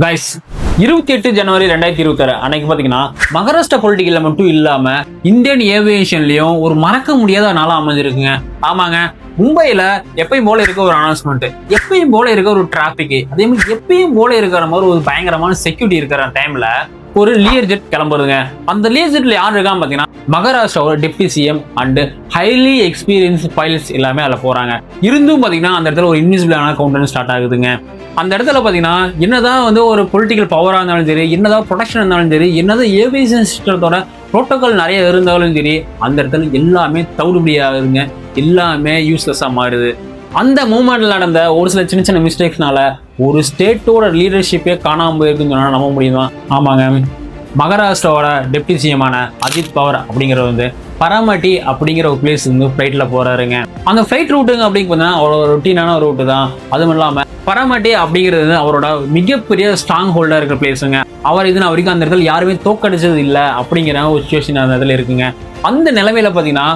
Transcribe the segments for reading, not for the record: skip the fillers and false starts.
Guys 28 ஜனவரி 2026 அன்னைக்கு பார்த்தீங்கன்னா மகாராஷ்டிரா பொலிட்டிக்கல்ல மட்டும் இல்லாம இந்தியன் ஏவியேஷன்லயும் ஒரு மறக்க முடியாத நாளா அமைஞ்சிருக்குங்க. ஆமாங்க, மும்பையில எப்பயும் போல இருக்க ஒரு அனௌன்ஸ்மெண்ட், எப்பயும் போல இருக்க ஒரு டிராபிக், அதே மாதிரி எப்பயும் போல இருக்கிற மாதிரி ஒரு பயங்கரமான செக்யூரிட்டி இருக்கிற டைம்ல ஒரு லியர் ஜெட் கிளம்புறதுங்க. அந்த லியர் ஜெட்ல யார் இருக்கான்னு பாத்தீங்கன்னா மகாராஷ்டிராவோட deputy CM and highly experience pilots எல்லாமே அதுல போறாங்க. இருந்தும் பாத்தீங்கன்னா அந்த இடத்துல ஒரு இன்விசிபிளான கவுண்டர் ஸ்டார்ட் ஆகுதுங்க. அந்த இடத்துல பாத்தீங்கன்னா என்னதான் ஒரு பொலிட்டிக்கல் பவரா இருந்தாலும் சரி, என்னதான் ப்ரொடக்ஷன் இருந்தாலும் சரி, என்னதான் ஏவியேஷன் சிஸ்டத்தோட புரோட்டோகால் நிறைய இருந்தாலும் சரி, அந்த இடத்துல எல்லாமே தவிடுபடி ஆகுதுங்க. எல்லாமே யூஸ்லெஸ்ஸா மாறுது. அந்த மூமெண்ட்ல நடந்த ஒரு சில சின்ன சின்ன மிஸ்டேக்ஸ்னால ஒரு ஸ்டேட்டோட லீடர்ஷிப்பே காணாம போயிருக்குன்னு சொன்னா நம்ப முடியுமா? ஆமாங்க, மகாராஷ்டிராவோட டெப்டி சிஎமான அஜித் பவார் அப்படிங்கிறது பரமட்டி அப்படிங்கிற ஒரு பிளேஸ் ஃபிளைட்ல போறாருங்க. அந்த ஃபிளைட் ரூட்டுங்க அப்படின்னு பார்த்தீங்கன்னா அவரோட ரொட்டீனான ரூட்டு தான். அதுவும் இல்லாம பரமட்டி அப்படிங்கிறது அவரோட மிகப்பெரிய ஸ்ட்ராங் ஹோல்டா இருக்கிற பிளேஸுங்க. அவர் இது வரைக்கும் அந்த இடத்துல யாருமே தோக்கடிச்சது இல்லை அப்படிங்கிற ஒரு சுச்சுவேஷன் அந்த இடத்துல இருக்குங்க. அந்த நிலைமையில பாத்தீங்கன்னா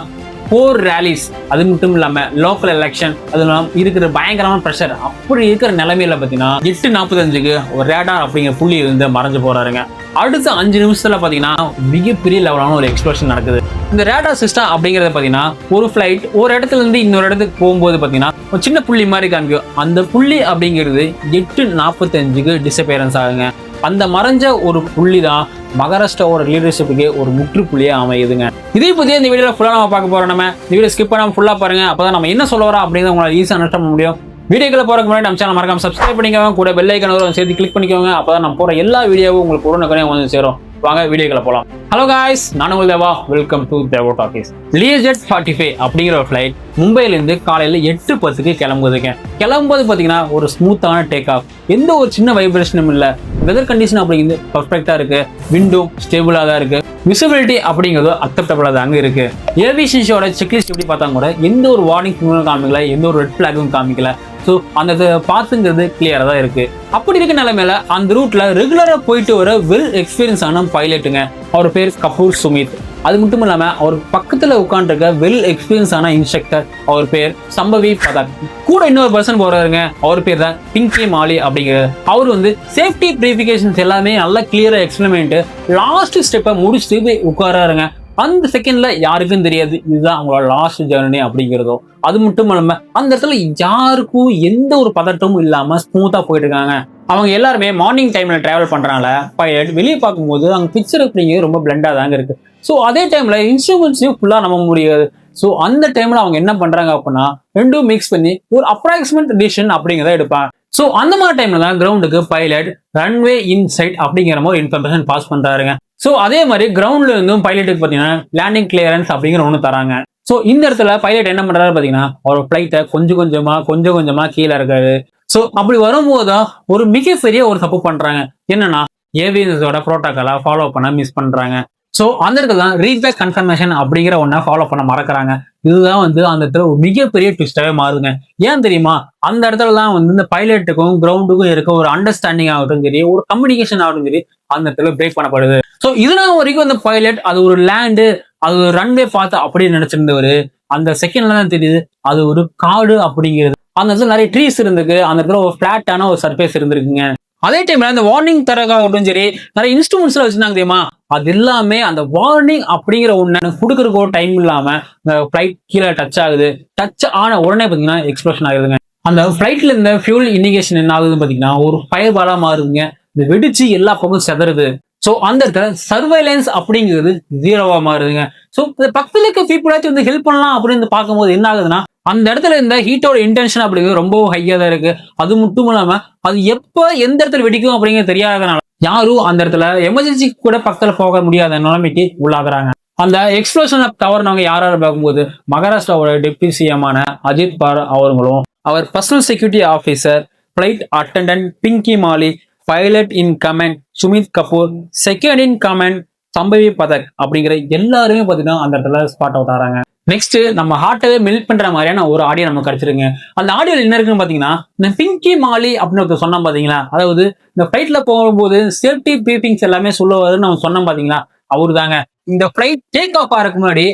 4 ரேலிஸ், அது மட்டும் இல்லாம லோக்கல் எலெக்ஷன், அதெல்லாம் இருக்கிற பயங்கரமான ப்ரெஷர், அப்படி இருக்கிற நிலைமையில பாத்தீங்கன்னா 8:45க்கு ஒரு ரேடார் அப்படிங்கிற புள்ளி மறைஞ்சு போறாருங்க. அடுத்த 5 நிமிஷத்துல பாத்தீங்கன்னா மிகப்பெரிய லெவலான ஒரு எக்ஸ்ப்ளோஷன் நடக்குது. இந்த ரேடார் சிஸ்டம் அப்படிங்கறத பாத்தீங்கன்னா ஒரு ஃபிளைட் ஒரு இடத்துல இருந்து இன்னொரு இடத்துக்கு போகும்போது பாத்தீங்கன்னா ஒரு சின்ன புள்ளி மாதிரி காமிக்கும். அந்த புள்ளி அப்படிங்கிறது 8:45க்கு டிசப்பியரன்ஸ் ஆகுங்க. அந்த மறைஞ்ச ஒரு புள்ளி தான் மகாராஷ்டிராவோட லீடர்ஷிப்புக்கு ஒரு முற்றுப்புள்ளியே அமையுதுங்க. இதே பத்தி இந்த வீடியோல ஃபுல்லா நம்ம பார்க்க போறோம். நம்ம இந்த வீடியோ ஸ்கிப் பண்ணாம ஃபுல்லா பாருங்க, அப்பதான் நம்ம என்ன சொல்ல வரோம் அப்படிங்கிறத உங்களால ஈஸியா அண்டர்ஸ்டாண்ட் பண்ண முடியும். வீடியோக்குள்ள போறதுக்கு முன்னாடி நம்ம சேனல் மறக்காம சப்ஸ்கிரைப் பண்ணிக்கோங்க, கூட பெல் ஐகான் வரும் சேர்த்து கிளிக் பண்ணிக்கோங்க. அப்பதான் நம்ம போற எல்லா வீடியோவும் உங்களுக்கு உடனுக்குடனே வந்து சேரும். வாங்க வீடியோக்குள்ள போலாம். ஹலோ காய்ஸ், நான் உங்கள் Deva. Welcome to Deva Talkies. Learjet 45 அப்படிங்கிற ஒரு ஃபிளைட் மும்பைல இருந்து காலையில 8:10க்கு கிளம்புதுங்க. கிளம்பும்போது பாத்தீங்கன்னா ஒரு ஸ்மூத்தான டேக் ஆஃப், எந்த ஒரு சின்ன வைப்ரேஷனும் இல்ல. வெதர் கண்டிஷன் அப்படிங்கிறது பர்ஃபெக்டா இருக்கு, விண்டோ ஸ்டேபிளா தான் இருக்கு, விசிபிலிட்டி அப்படிங்கிறது அக்செப்டபிளா தாங்க இருக்கு. ஏவியேஷன் ஷோட செக்லிஸ்ட் எப்படி பார்த்தா கூட எந்த ஒரு வார்னிங் காமிக்கல, எந்த ஒரு ரெட் பிளாகும் காமிக்கல. ஸோ அந்த பார்த்துங்கிறது கிளியரா தான் இருக்கு. அப்படி இருக்க நிலைமையில அந்த ரூட்ல ரெகுலரா போயிட்டு வர வெல் எக்ஸ்பீரியன்ஸ் ஆன பைலட்டுங்க. அவர் பேர் கபூர் சுமித். அது மட்டும் இல்லாம அவர் பக்கத்துல உட்காந்துருக்க வெல் எக்ஸ்பீரியன்ஸ் ஆன இன்ஸ்ட்ரக்டர், அவர் பேர் சம்பவி பதக். கூட இன்னொரு பர்சன் போறாருங்க, அவர் பேர் தான் பிங்கி மாலி அப்படிங்கிறது. அவர் சேஃப்டி ப்ரீஃபிகேஷன்ஸ் எல்லாமே நல்லா கிளியரா எக்ஸ்பிளைன் பண்ணிட்டு லாஸ்ட் ஸ்டெப்பை முடிச்சுட்டு போய் உட்காராருங்க. அந்த செகண்ட்ல யாருக்கும் தெரியாது இதுதான் அவங்களோட லாஸ்ட் ஜேர்னி அப்படிங்கிறதோ. அது மட்டும் இல்லாம அந்த இடத்துல யாருக்கும் எந்த ஒரு பதட்டமும் இல்லாம ஸ்மூத்தா போயிட்டு இருக்காங்க. அவங்க எல்லாருமே மார்னிங் டைம்ல டிராவல் பண்றாங்கள, பைலட் வெளியே பார்க்கும்போது அங்க பிக்சர் அப்படிங்கிறது ரொம்ப பிளண்டா தாங்க இருக்கு. ஸோ அதே டைம்ல இன்ஸ்ட்ருமெண்ட்ஸையும் ஃபுல்லா நம்ப முடியாது. ஸோ அந்த டைம்ல அவங்க என்ன பண்றாங்க அப்படின்னா ரெண்டும் மிக்ஸ் பண்ணி ஒரு அப்ராக்சிமேட் டிசிஷன் அப்படிங்கிறத எடுப்பாங்க. ஸோ அந்த மாதிரி டைம்ல தான் கிரவுண்டுக்கு பைலட் ரன்வே இன்சைட் அப்படிங்கிற மாதிரி இன்ஃபர்மேஷன் பாஸ் பண்றாருங்க. ஸோ அதே மாதிரி கிரவுண்ட்ல இருந்தும் பைலட்டுக்கு பார்த்தீங்கன்னா லேண்டிங் கிளியரன்ஸ் அப்படிங்கிற ஒன்று தராங்க. ஸோ இந்த இடத்துல பைலட் என்ன பண்றாரு பார்த்தீங்கன்னா அவர் ஃபிளைட்டை கொஞ்சம் கொஞ்சமா கீழே இருக்காரு. ஸோ அப்படி வரும்போது தான் ஒரு மிகப்பெரிய ஒரு தப்பு பண்றாங்க. என்னன்னா ஏவியன்ஸோட புரோட்டோகாலை ஃபாலோ பண்ண மிஸ் பண்றாங்க. ஸோ அந்த இடத்துல தான் ரீபேக் கன்ஃபர்மேஷன் அப்படிங்கிற ஒன்றை ஃபாலோ பண்ண மறக்கிறாங்க. இதுதான் அந்த இடத்துல ஒரு மிகப்பெரிய ட்விஸ்டாவே மாறுங்க. ஏன் தெரியுமா? அந்த இடத்துல தான் இந்த பைலட்டுக்கும் கிரவுண்டுக்கும் இருக்க ஒரு அண்டர்ஸ்டாண்டிங் ஆகட்டும் சரி, ஒரு கம்யூனிகேஷன் ஆகட்டும் சரி, அந்த இடத்துல பிரேக் பண்ணப்படுது. ஸோ இதனால வரைக்கும் அந்த பைலட் அது ஒரு லேண்டு, அது ஒரு ரன்வே பார்த்து அப்படின்னு நினைச்சிருந்தவரு அந்த செகண்ட்ல தான் தெரியுது அது ஒரு காடு அப்படிங்கிறது. அந்த இடத்துல நிறைய ட்ரீஸ் இருந்திருக்கு, அந்த இடத்துல ஒரு பிளாட்டான ஒரு சர்ஃபேஸ் இருந்திருக்குங்க. அதே டைம்ல அந்த வார்னிங் தரக்காகட்டும் சரி, நிறைய இன்ஸ்ட்ருமெண்ட்ஸ் வச்சிருந்தாங்க தெரியுமா, அது எல்லாமே அந்த வார்னிங் அப்படிங்கிற ஒண்ணு கொடுக்கறக்கோ டைம் இல்லாம இந்த ஃபிளைட் கீழே டச் ஆகுது. டச் ஆன உடனே பாத்தீங்கன்னா எக்ஸ்ப்ளோஷன் ஆகுதுங்க. அந்த ஃபிளைட்ல இருந்த ஃபியூல் இண்டிகேஷன் என்ன ஆகுதுன்னு பாத்தீங்கன்னா ஒரு ஃபயர் பாலா மாறுதுங்க. இந்த வெடிச்சு எல்லா பக்கம் செதறுது. ஸோ அந்த இடத்துல சர்வைலன்ஸ் அப்படிங்கிறது 0வா மாறுதுங்க. ஸோ பக்கத்துல இருக்க பீப்புளாச்சும் ஹெல்ப் பண்ணலாம் அப்படின்னு பார்க்கும்போது என்ன ஆகுதுன்னா அந்த இடத்துல இந்த ஹீட்டோட இன்டென்ஷன் அப்படிங்கிறது ரொம்ப ஹையா தான் இருக்கு. அது மட்டும் இல்லாம அது எப்ப எந்த இடத்துல வெடிக்கும் அப்படிங்கிறது தெரியாதனால யாரும் அந்த இடத்துல எமர்ஜென்சி கூட பக்கத்துல போக முடியாத நிலைமைக்கு உள்ளாகுறாங்க. அந்த எக்ஸ்ப்ளோஷனை தவறுனவங்க யாராவது பார்க்கும்போது மகாராஷ்டிராவோட டெப்டி சிஎமான அஜித் பவார் அவர்களும், அவர் personal security officer, flight attendant Pinky Mali, pilot in command Sumit Kapoor, second in command Shambhavi Pathak அப்படிங்கிற எல்லாருமே பார்த்தீங்கன்னா அந்த இடத்துல ஸ்பாட் அவுட் ஆறாங்க. நெக்ஸ்ட் நம்ம ஹார்ட்டவே மெல்ட் பண்ற மாதிரியான ஒரு ஆடியோ நமக்கு கிடைச்சிருங்க. அந்த ஆடியோல என்ன இருக்குன்னு பாத்தீங்கன்னா இந்த பிங்கி மாலி அப்படின்னு சொன்னா பாத்தீங்களா, அதாவது இந்த ஃபிளைட்ல போகும்போது சேஃப்டி பிரீஃபிங்ஸ் எல்லாமே சொல்லுவாருன்னு நம்ம சொன்னோம் பாத்தீங்களா, அவரு தாங்க. இந்த ஃபிளைட் டேக் ஆஃப் ஆகிறதுக்கு முன்னாடி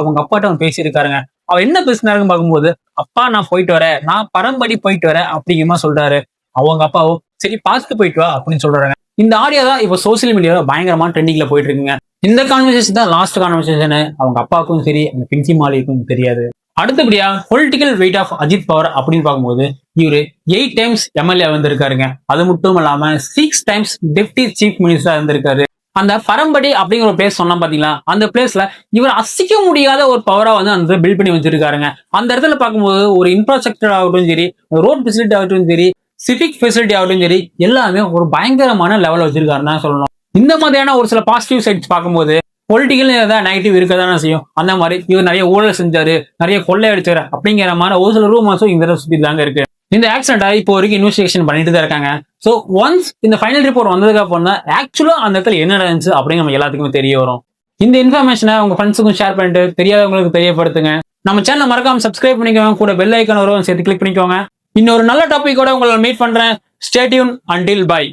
அவங்க அப்பாட்ட அவன் பேசியிருக்காருங்க. அவர் என்ன பேசினாருன்னு பார்க்கும்போது, அப்பா நான் போயிட்டு வரேன், நான் பரம்படி போயிட்டு வரேன் அப்படிங்கிற சொல்றாரு. அவங்க அப்பாவும் சரி பார்த்து போயிட்டு வா அப்படின்னு சொல்றாங்க. இந்த ஆடியோ தான் இப்போ சோசியல் மீடியாவில் பயங்கரமா ட்ரெண்டிங்ல போயிட்டு இருக்குங்க. இந்த கான்வர்சேஷன் தான் லாஸ்ட் கான்வர்சேஷன் அவங்க அப்பாவுக்கும் சரி அந்த பின்சி மாலிக்கும் தெரியாது. அடுத்தபடியா political weight of Ajit power அப்படின்னு பார்க்கும்போது இவரு 8 டைம்ஸ் எம்எல்ஏ வந்திருக்காருங்க. அது மட்டும் இல்லாம 6 டைம்ஸ் டெப்டி சீஃப் மினிஸ்டரா இருந்திருக்காரு. அந்த பரம்படி அப்படிங்கிற ஒரு பிளேஸ் சொன்னா பாத்தீங்களா, அந்த பிளேஸ்ல இவர் அசைக்க முடியாத ஒரு பவரா வந்து அந்த பில்ட் பண்ணி வச்சிருக்காருங்க. அந்த இடத்துல பார்க்கும்போது ஒரு இன்ஃப்ராஸ்ட்ரக்சர் ஆகட்டும் சரி, ரோட் ஃபெசிலிட்டி ஆகட்டும் சரி, சிவிக் ஃபெசிலிட்டி ஆகட்டும் சரி, எல்லாமே ஒரு பயங்கரமான லெவல் வச்சிருக்காருன்னு தான் சொல்லணும். இந்த மாதிரியான ஒரு சில பாசிட்டிவ் சைட்ஸ் பார்க்கும்போது பொலிட்டிக்கல் ஏதாவது நெகட்டிவ் இருக்கதானே செய்யும். அந்த மாதிரி இவர் நிறைய ஊழல் செஞ்சாரு, நிறைய கொள்ளை அடிச்சாரு அப்படிங்கிற மாதிரி ஒரு சில ரூமர்ஸும் இந்த சுத்தி தாங்க இருக்கு. இந்த ஆக்சிடென்ட்டை இப்போ வரைக்கும் இன்வெஸ்டிகேஷன் பண்ணிட்டு தான் இருக்காங்க. ஸோ ஒன்ஸ் இந்த ஃபைனல் ரிப்போர்ட் வந்ததுக்கு அப்புறம் தான் ஆக்சுவலா அந்த இடத்துல என்ன நடந்துச்சு அப்படிங்கிற நம்ம எல்லாத்துக்குமே தெரிய வரும். இந்த இன்ஃபர்மேஷனை உங்க ஃப்ரெண்ட்ஸுக்கும் ஷேர் பண்ணிட்டு தெரியாதவங்களுக்கு தெரியப்படுத்துங்க. நம்ம சேனலை மறக்காம சப்ஸ்கிரைப் பண்ணிக்கோங்க, கூட பெல் ஐக்கான் வரும் சேர்த்து கிளிக் பண்ணிக்கோங்க. இன்னொரு நல்ல டாபிக்கோட உங்களை மீட் பண்றேன். Stay tune until by.